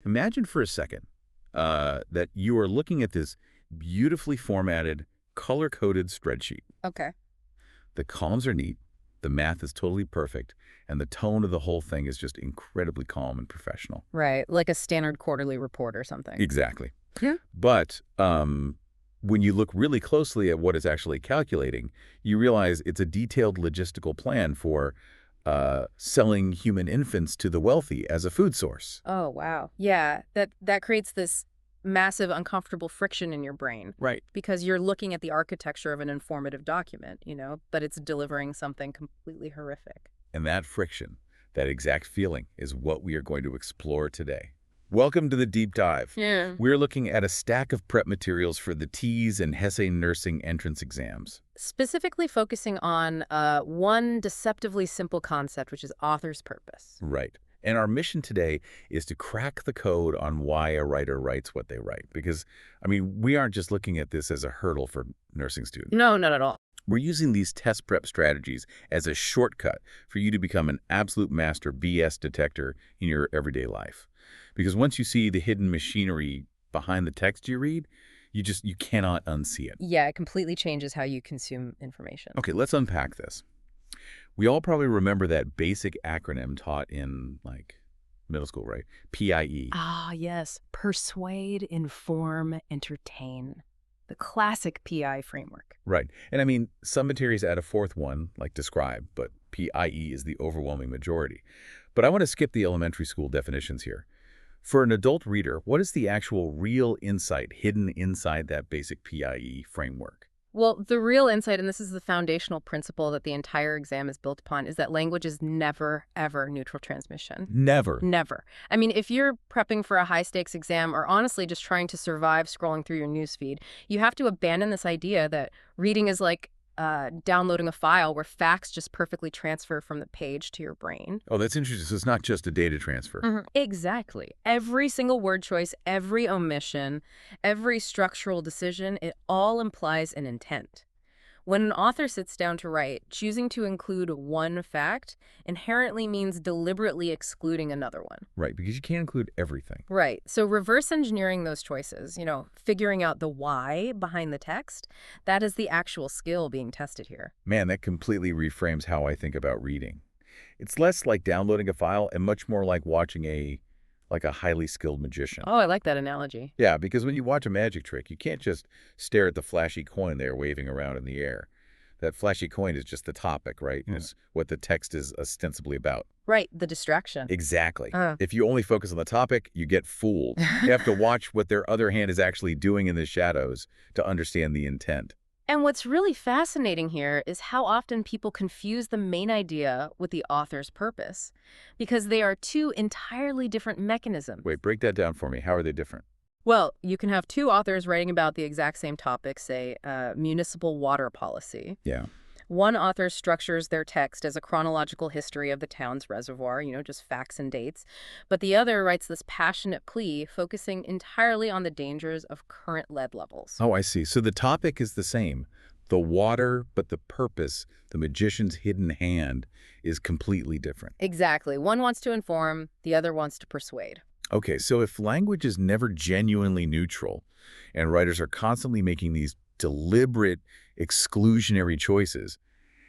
Imagine for a second that you are looking at this beautifully formatted, color-coded spreadsheet. Okay. The columns are neat, the math is totally perfect, and the tone of the whole thing is just incredibly calm and professional. Right. Like a standard quarterly report or something. Exactly. Yeah. But when you look really closely at what it's actually calculating, you realize it's a detailed logistical plan for selling human infants to the wealthy as a food source. Oh, wow. Yeah, that creates this massive uncomfortable friction in your brain Right. because you're looking at the architecture of an informative document, but it's delivering something completely horrific. And that friction, that exact feeling, is what we are going to explore today. Welcome to the deep dive. Yeah. We're looking at a stack of prep materials for the TEAS and HESI nursing entrance exams. Specifically focusing on one deceptively simple concept, which is author's purpose. Right. And our mission today is to crack the code on why a writer writes what they write. Because, we aren't just looking at this as a hurdle for nursing students. No, not at all. We're using these test prep strategies as a shortcut for you to become an absolute master BS detector in your everyday life. Because once you see the hidden machinery behind the text you read, you cannot unsee it. Yeah, it completely changes how you consume information. Okay, let's unpack this. We all probably remember that basic acronym taught in, middle school, right? PIE. Ah, yes. Persuade, inform, entertain. The classic PI framework. Right. And some materials add a fourth one, like describe, but PIE is the overwhelming majority. But I want to skip the elementary school definitions here. For an adult reader, what is the actual real insight hidden inside that basic PIE framework? Well, the real insight, and this is the foundational principle that the entire exam is built upon, is that language is never, ever neutral transmission. Never. Never. If you're prepping for a high-stakes exam or honestly just trying to survive scrolling through your newsfeed, you have to abandon this idea that reading is like downloading a file where facts just perfectly transfer from the page to your brain. Oh, that's interesting. So it's not just a data transfer. Exactly. Every single word choice, every omission, every structural decision, it all implies an intent. When an author sits down to write, choosing to include one fact inherently means deliberately excluding another one. Right, because you can't include everything. Right. So reverse engineering those choices, figuring out the why behind the text, that is the actual skill being tested here. Man, that completely reframes how I think about reading. It's less like downloading a file and much more like watching a highly skilled magician. Oh, I like that analogy. Yeah, because when you watch a magic trick, you can't just stare at the flashy coin there waving around in the air. That flashy coin is just the topic, right? It's what the text is ostensibly about. Right, the distraction. Exactly. If you only focus on the topic, you get fooled. You have to watch what their other hand is actually doing in the shadows to understand the intent. And what's really fascinating here is how often people confuse the main idea with the author's purpose, because they are two entirely different mechanisms. Wait, break that down for me. How are they different? Well, you can have two authors writing about the exact same topic, say, municipal water policy. Yeah. One author structures their text as a chronological history of the town's reservoir, just facts and dates. But the other writes this passionate plea focusing entirely on the dangers of current lead levels. Oh, I see. So the topic is the same. The water, but the purpose, the magician's hidden hand, is completely different. Exactly. One wants to inform, the other wants to persuade. Okay, so if language is never genuinely neutral, and writers are constantly making these deliberate, exclusionary choices,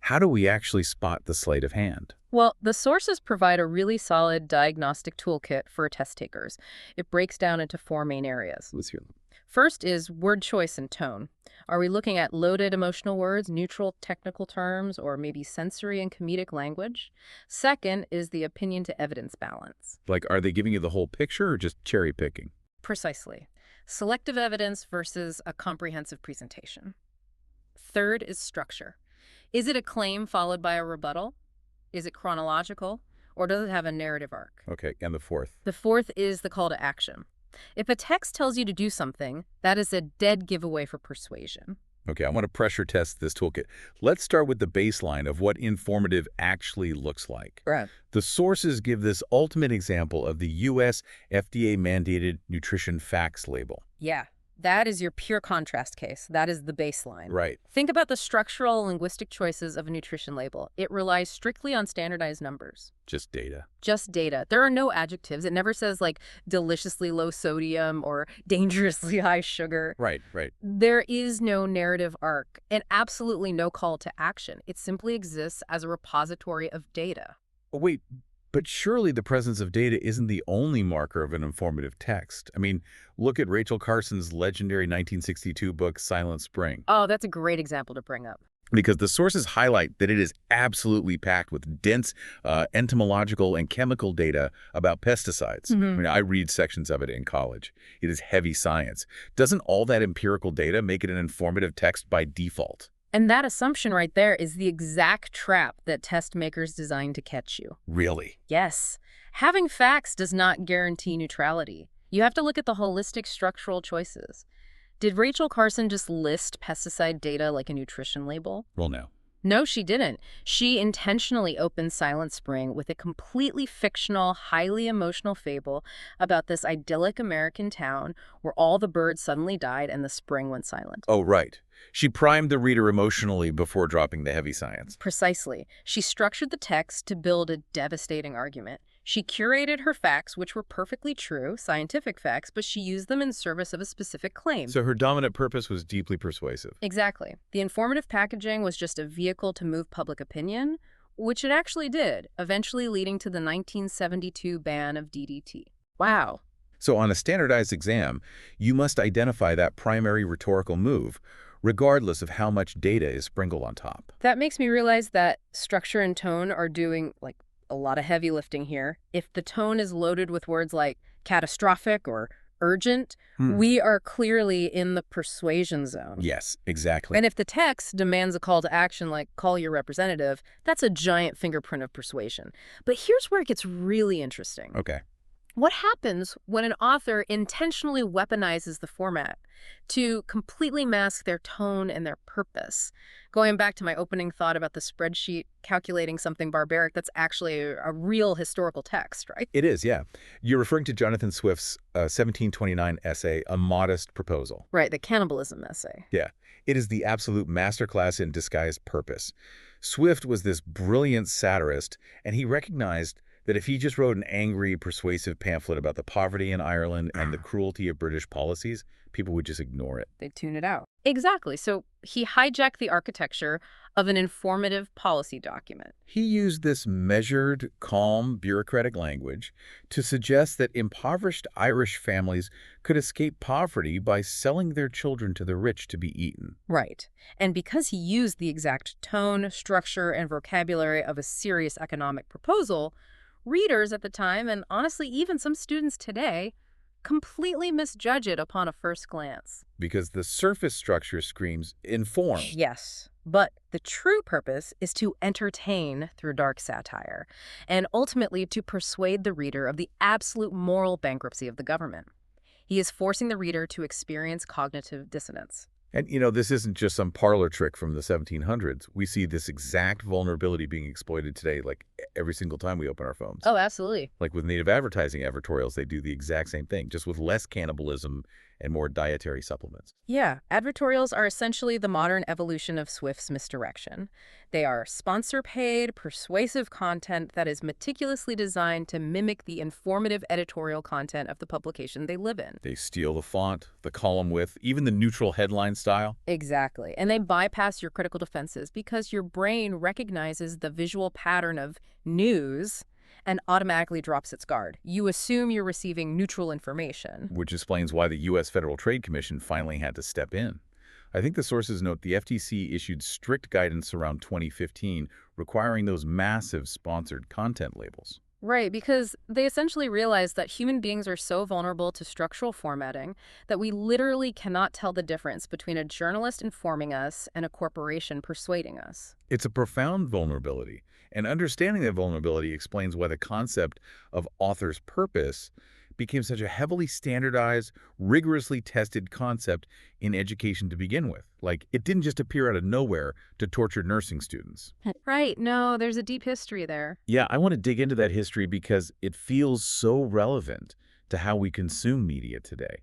how do we actually spot the sleight of hand? Well, the sources provide a really solid diagnostic toolkit for test takers. It breaks down into four main areas. Let's hear them. First is word choice and tone. Are we looking at loaded emotional words, neutral technical terms, or maybe sensory and comedic language? Second is the opinion to evidence balance. Are they giving you the whole picture or just cherry picking? Precisely. Selective evidence versus a comprehensive presentation. Third is structure. Is it a claim followed by a rebuttal? Is it chronological? Or does it have a narrative arc? Okay, and the fourth? The fourth is the call to action. If a text tells you to do something, that is a dead giveaway for persuasion. Okay, I want to pressure test this toolkit. Let's start with the baseline of what informative actually looks like. Right. The sources give this ultimate example of the U.S. FDA-mandated nutrition facts label. Yeah. That is your pure contrast case. That is the baseline. Right. Think about the structural and linguistic choices of a nutrition label. It relies strictly on standardized numbers. Just data. Just data. There are no adjectives. It never says like deliciously low sodium or dangerously high sugar. Right, right. There is no narrative arc and absolutely no call to action. It simply exists as a repository of data. Oh, wait, but surely the presence of data isn't the only marker of an informative text. I mean, look at Rachel Carson's legendary 1962 book, Silent Spring. Oh, that's a great example to bring up. Because the sources highlight that it is absolutely packed with dense entomological and chemical data about pesticides. I mean, I read sections of it in college. It is heavy science. Doesn't all that empirical data make it an informative text by default? And that assumption right there is the exact trap that test makers designed to catch you. Really? Yes. Having facts does not guarantee neutrality. You have to look at the holistic structural choices. Did Rachel Carson just list pesticide data like a nutrition label? Well, no. No, she didn't. She intentionally opened Silent Spring with a completely fictional, highly emotional fable about this idyllic American town where all the birds suddenly died and the spring went silent. Oh, right. She primed the reader emotionally before dropping the heavy science. Precisely. She structured the text to build a devastating argument. She curated her facts, which were perfectly true, scientific facts, but she used them in service of a specific claim. So her dominant purpose was deeply persuasive. Exactly. The informative packaging was just a vehicle to move public opinion, which it actually did, eventually leading to the 1972 ban of DDT. Wow. So on a standardized exam, you must identify that primary rhetorical move, regardless of how much data is sprinkled on top. That makes me realize that structure and tone are doing, a lot of heavy lifting here. If the tone is loaded with words like catastrophic or urgent, we are clearly in the persuasion zone. Yes, exactly. And if the text demands a call to action like call your representative, that's a giant fingerprint of persuasion. But here's where it gets really interesting. Okay. What happens when an author intentionally weaponizes the format to completely mask their tone and their purpose? Going back to my opening thought about the spreadsheet calculating something barbaric, that's actually a real historical text, right? It is, yeah. You're referring to Jonathan Swift's 1729 essay, A Modest Proposal. Right, the cannibalism essay. Yeah. It is the absolute masterclass in disguised purpose. Swift was this brilliant satirist, and he recognized that if he just wrote an angry, persuasive pamphlet about the poverty in Ireland and the cruelty of British policies, people would just ignore it. They'd tune it out. Exactly. So he hijacked the architecture of an informative policy document. He used this measured, calm, bureaucratic language to suggest that impoverished Irish families could escape poverty by selling their children to the rich to be eaten. Right. And because he used the exact tone, structure, and vocabulary of a serious economic proposal, readers at the time, and honestly even some students today, completely misjudge it upon a first glance. Because the surface structure screams inform. Yes, but the true purpose is to entertain through dark satire, and ultimately to persuade the reader of the absolute moral bankruptcy of the government. He is forcing the reader to experience cognitive dissonance. And, this isn't just some parlor trick from the 1700s. We see this exact vulnerability being exploited today, like every single time we open our phones. Oh, absolutely. Like with native advertising advertorials, they do the exact same thing, just with less cannibalism and more dietary supplements. Yeah, advertorials are essentially the modern evolution of Swift's misdirection. They are sponsor-paid, persuasive content that is meticulously designed to mimic the informative editorial content of the publication they live in. They steal the font, the column width, even the neutral headline style. Exactly. And they bypass your critical defenses because your brain recognizes the visual pattern of news and automatically drops its guard. You assume you're receiving neutral information. Which explains why the U.S. Federal Trade Commission finally had to step in. I think the sources note the FTC issued strict guidance around 2015 requiring those massive sponsored content labels. Right, because they essentially realized that human beings are so vulnerable to structural formatting that we literally cannot tell the difference between a journalist informing us and a corporation persuading us. It's a profound vulnerability, and understanding that vulnerability explains why the concept of author's purpose became such a heavily standardized, rigorously tested concept in education to begin with. Like, it didn't just appear out of nowhere to torture nursing students. Right, no, there's a deep history there. Yeah, I want to dig into that history because it feels so relevant to how we consume media today.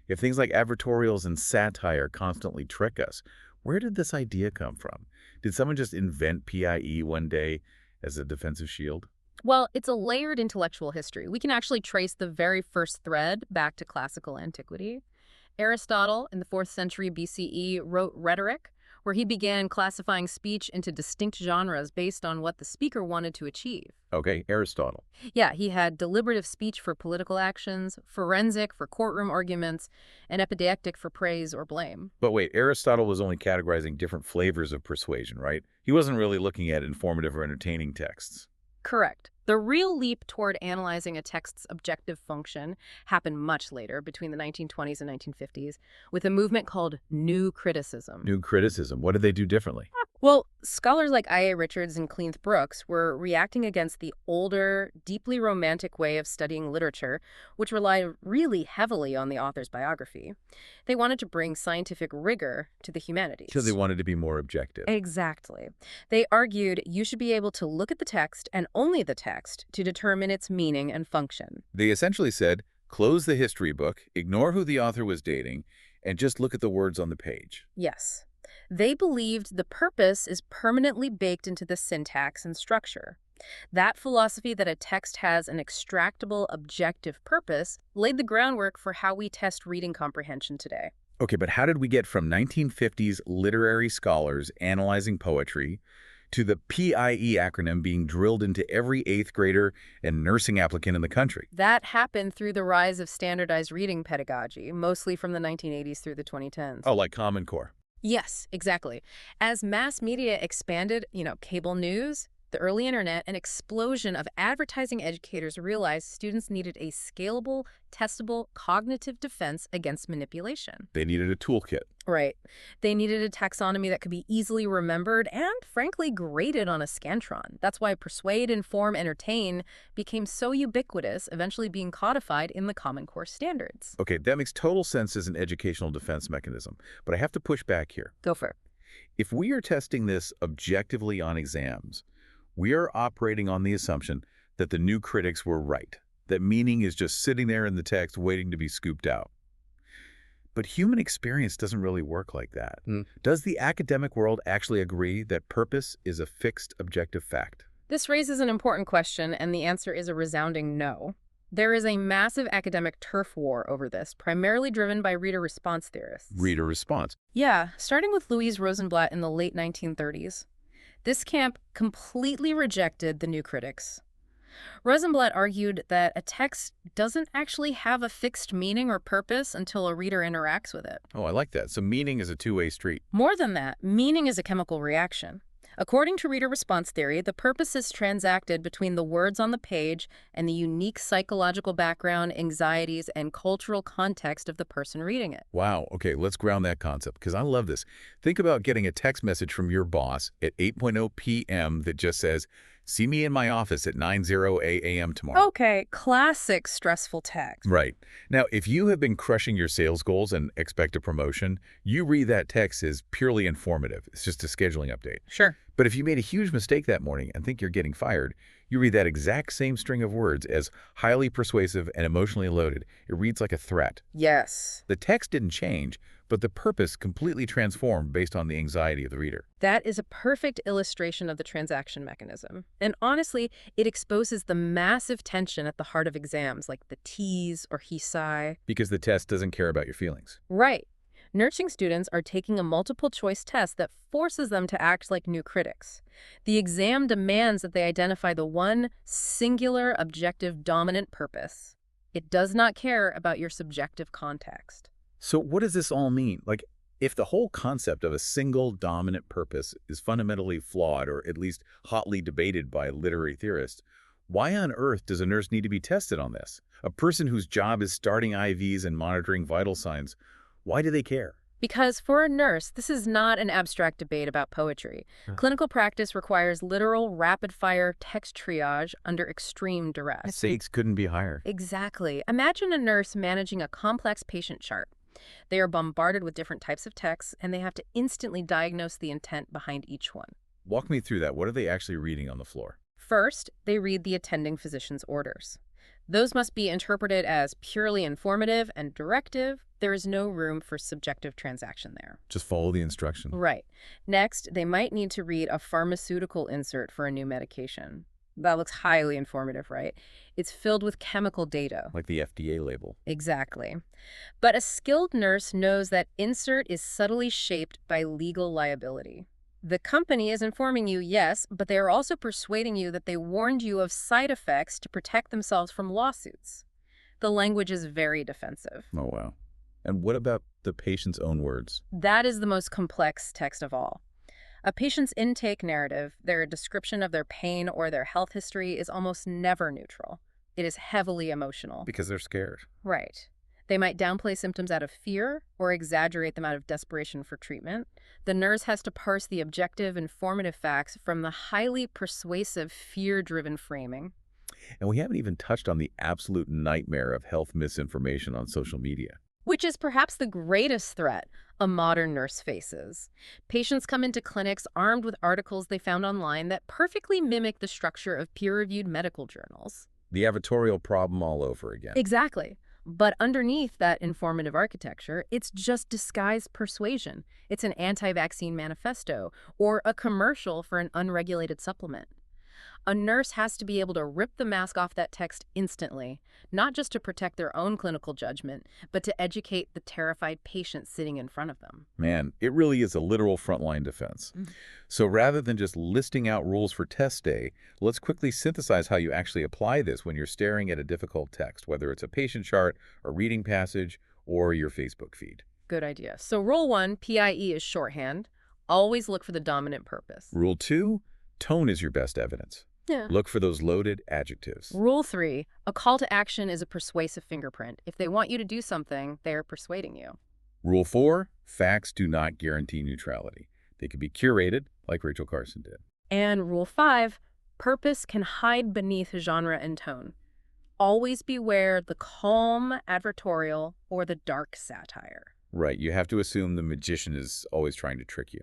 If things like advertorials and satire constantly trick us, where did this idea come from? Did someone just invent PIE one day as a defensive shield? Well, it's a layered intellectual history. We can actually trace the very first thread back to classical antiquity. Aristotle, in the 4th century BCE, wrote Rhetoric, where he began classifying speech into distinct genres based on what the speaker wanted to achieve. Okay, Aristotle. Yeah, he had deliberative speech for political actions, forensic for courtroom arguments, and epidactic for praise or blame. But wait, Aristotle was only categorizing different flavors of persuasion, right? He wasn't really looking at informative or entertaining texts. Correct. The real leap toward analyzing a text's objective function happened much later, between the 1920s and 1950s, with a movement called New Criticism. New criticism. What did they do differently? Well, scholars like I.A. Richards and Cleanth Brooks were reacting against the older, deeply romantic way of studying literature, which relied really heavily on the author's biography. They wanted to bring scientific rigor to the humanities. So they wanted to be more objective. Exactly. They argued you should be able to look at the text and only the text to determine its meaning and function. They essentially said, close the history book, ignore who the author was dating, and just look at the words on the page. Yes. They believed the purpose is permanently baked into the syntax and structure. That philosophy that a text has an extractable, objective purpose laid the groundwork for how we test reading comprehension today. Okay, but how did we get from 1950s literary scholars analyzing poetry to the PIE acronym being drilled into every 8th grader and nursing applicant in the country? That happened through the rise of standardized reading pedagogy, mostly from the 1980s through the 2010s. Oh, like Common Core. Yes, exactly. As mass media expanded, cable news, the early internet, an explosion of advertising educators realized students needed a scalable, testable, cognitive defense against manipulation. They needed a toolkit. Right. They needed a taxonomy that could be easily remembered and, frankly, graded on a Scantron. That's why persuade, inform, entertain became so ubiquitous, eventually being codified in the Common Core standards. Okay, that makes total sense as an educational defense mechanism, but I have to push back here. Go for it. If we are testing this objectively on exams, we are operating on the assumption that the new critics were right, that meaning is just sitting there in the text waiting to be scooped out. But human experience doesn't really work like that. Does the academic world actually agree that purpose is a fixed objective fact? This raises an important question, and the answer is a resounding no. There is a massive academic turf war over this, primarily driven by reader response theorists. Reader response. Yeah, starting with Louise Rosenblatt in the late 1930s. This camp completely rejected the new critics. Rosenblatt argued that a text doesn't actually have a fixed meaning or purpose until a reader interacts with it. Oh, I like that. So meaning is a two-way street. More than that, meaning is a chemical reaction. According to reader response theory, the purpose is transacted between the words on the page and the unique psychological background, anxieties, and cultural context of the person reading it. Wow. Okay, let's ground that concept because I love this. Think about getting a text message from your boss at 8:00 p.m. that just says, see me in my office at 9:00 a.m. tomorrow. Okay, classic stressful text. Right. Now, if you have been crushing your sales goals and expect a promotion, you read that text as purely informative. It's just a scheduling update. Sure. But if you made a huge mistake that morning and think you're getting fired, you read that exact same string of words as highly persuasive and emotionally loaded. It reads like a threat. Yes. The text didn't change, but the purpose completely transformed based on the anxiety of the reader. That is a perfect illustration of the transaction mechanism. And honestly, it exposes the massive tension at the heart of exams like the TEAS or HESI. Because the test doesn't care about your feelings. Right. Nursing students are taking a multiple-choice test that forces them to act like new critics. The exam demands that they identify the one singular, objective, dominant purpose. It does not care about your subjective context. So what does this all mean? Like, if the whole concept of a single dominant purpose is fundamentally flawed or at least hotly debated by literary theorists, why on earth does a nurse need to be tested on this? A person whose job is starting IVs and monitoring vital signs, why do they care? Because for a nurse, this is not an abstract debate about poetry. Clinical practice requires literal, rapid-fire text triage under extreme duress. Stakes couldn't be higher. Exactly. Imagine a nurse managing a complex patient chart. They are bombarded with different types of texts, and they have to instantly diagnose the intent behind each one. Walk me through that. What are they actually reading on the floor? First, they read the attending physician's orders. Those must be interpreted as purely informative and directive, There is no room for subjective transaction there. Just follow the instruction. Right. Next, they might need to read a pharmaceutical insert for a new medication. That looks highly informative, right? It's filled with chemical data. Like the FDA label. Exactly. But a skilled nurse knows that insert is subtly shaped by legal liability. The company is informing you, yes, but they are also persuading you that they warned you of side effects to protect themselves from lawsuits. The language is very defensive. Oh, wow. And what about the patient's own words? That is the most complex text of all. A patient's intake narrative, their description of their pain or their health history, is almost never neutral. It is heavily emotional. Because they're scared. Right. They might downplay symptoms out of fear or exaggerate them out of desperation for treatment. The nurse has to parse the objective, informative facts from the highly persuasive, fear-driven framing. And we haven't even touched on the absolute nightmare of health misinformation on social media. Which is perhaps the greatest threat a modern nurse faces. Patients come into clinics armed with articles they found online that perfectly mimic the structure of peer-reviewed medical journals. The adversarial problem all over again. Exactly. But underneath that informative architecture, it's just disguised persuasion. It's an anti-vaccine manifesto or a commercial for an unregulated supplement. A nurse has to be able to rip the mask off that text instantly, not just to protect their own clinical judgment, but to educate the terrified patient sitting in front of them. Man, it really is a literal frontline defense. So rather than just listing out rules for test day, let's quickly synthesize how you actually apply this when you're staring at a difficult text, whether it's a patient chart, a reading passage, or your Facebook feed. Good idea. So rule 1, PIE is shorthand. Always look for the dominant purpose. Rule 2, tone is your best evidence. Yeah. Look for those loaded adjectives. Rule 3, a call to action is a persuasive fingerprint. If they want you to do something, they are persuading you. Rule 4, facts do not guarantee neutrality. They can be curated, like Rachel Carson did. And rule 5, purpose can hide beneath genre and tone. Always beware the calm advertorial or the dark satire. Right, you have to assume the magician is always trying to trick you.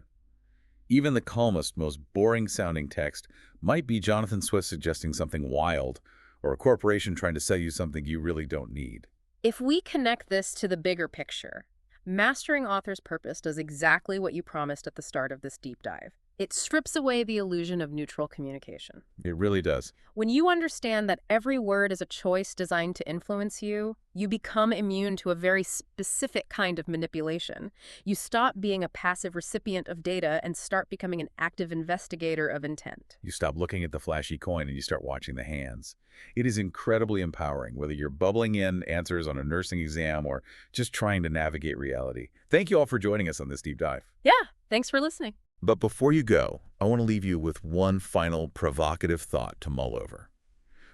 Even the calmest, most boring-sounding text might be Jonathan Swift suggesting something wild, or a corporation trying to sell you something you really don't need. If we connect this to the bigger picture, mastering author's purpose does exactly what you promised at the start of this deep dive. It strips away the illusion of neutral communication. It really does. When you understand that every word is a choice designed to influence you, you become immune to a very specific kind of manipulation. You stop being a passive recipient of data and start becoming an active investigator of intent. You stop looking at the flashy coin and you start watching the hands. It is incredibly empowering, whether you're bubbling in answers on a nursing exam or just trying to navigate reality. Thank you all for joining us on this deep dive. Yeah, thanks for listening. But before you go, I want to leave you with one final provocative thought to mull over.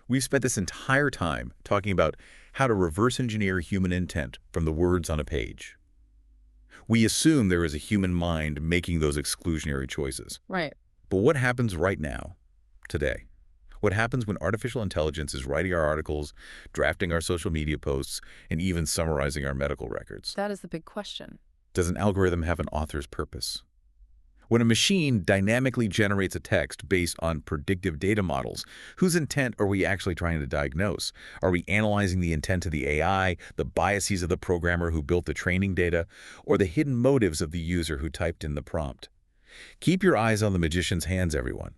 We've spent this entire time talking about how to reverse engineer human intent from the words on a page. We assume there is a human mind making those exclusionary choices. Right. But what happens right now, today? What happens when artificial intelligence is writing our articles, drafting our social media posts, and even summarizing our medical records? That is the big question. Does an algorithm have an author's purpose? When a machine dynamically generates a text based on predictive data models, whose intent are we actually trying to diagnose? Are we analyzing the intent of the AI, the biases of the programmer who built the training data, or the hidden motives of the user who typed in the prompt? Keep your eyes on the magician's hands, everyone.